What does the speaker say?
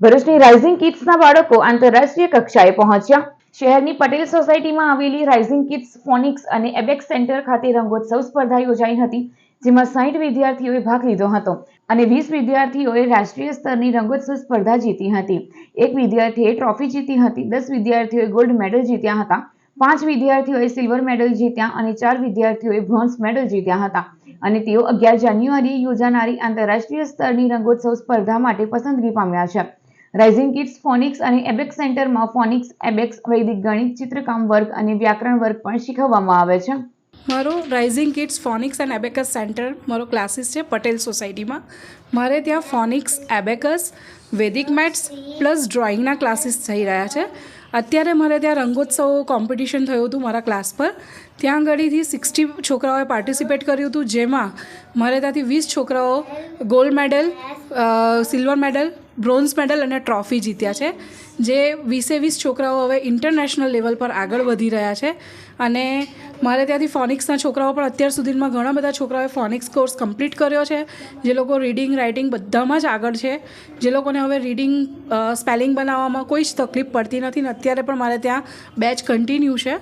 ભરૂચની રાઇઝિંગ કિડ્સના બાળકો આંતરરાષ્ટ્રીય કક્ષાએ પહોંચ્યા। શહેરની પટેલ સોસાયટીમાં આવેલી રાઇઝિંગ કિડ્સ ફોનિક્સ અને એબેક્સ સેન્ટર ખાતે રંગોત્સવ સ્પર્ધા યોજાઈ હતી, જેમાં 60 વિદ્યાર્થીઓએ ભાગ લીધો હતો અને 20 વિદ્યાર્થીઓએ રાષ્ટ્રીય સ્તરની રંગોત્સવ સ્પર્ધા જીતી હતી। એક વિદ્યાર્થીએ ટ્રોફી જીતી હતી, 10 વિદ્યાર્થીઓએ ગોલ્ડ મેડલ જીત્યા હતા, 5 વિદ્યાર્થીઓએ સિલ્વર મેડલ જીત્યા અને 4 વિદ્યાર્થીઓએ બ્રોન્ઝ મેડલ જીત્યા હતા અને તેઓ 11 જાન્યુઆરીએ યોજાનારી આંતરરાષ્ટ્રીય સ્તરની રંગોત્સવ સ્પર્ધા માટે પસંદગી પામ્યા છે। રાઇઝિંગ કિડ્સ ફોનિક્સ અને એબેક્સ સેન્ટરમાં ફોનિક્સ, એબેક્સ, વૈદિક ગણિત, ચિત્રકામ વર્ગ અને વ્યાકરણ વર્ગ પણ શીખવવામાં આવે છે। મારો Rising Kids phonics and abacus centre મારો ક્લાસીસ છે પટેલ સોસાયટીમાં। મારે ત્યાં ફોનિક્સ, એબેકસ, વૈદિક મેથ્સ પ્લસ ડ્રોઈંગના ક્લાસીસ થઈ રહ્યા છે। અત્યારે મારે ત્યાં રંગોત્સવ કોમ્પિટિશન થયું હતું મારા ક્લાસ પર। ત્યાં આગળથી 60 છોકરાઓએ પાર્ટિસિપેટ કર્યું હતું, જેમાં મારે ત્યાંથી 20 છોકરાઓ gold medal, silver medal, bronze medal અને ટ્રોફી જીત્યા છે। જે 20 છોકરાઓ હવે ઇન્ટરનેશનલ લેવલ પર આગળ વધી રહ્યા છે અને મારે ત્યાંથી ફોનિક્સના છોકરાઓ પણ અત્યાર સુધીમાં ઘણા બધા છોકરાઓએ ફોનિક્સ કોર્સ કમ્પ્લીટ કર્યો છે, જે લોકો રીડિંગ, રાઇટિંગ બધામાં જ આગળ છે, જે લોકોને હવે રીડિંગ, સ્પેલિંગ બનાવવામાં કોઈ જ તકલીફ પડતી નથી ને અત્યારે પણ મારે ત્યાં બેચ કન્ટિન્યુ છે।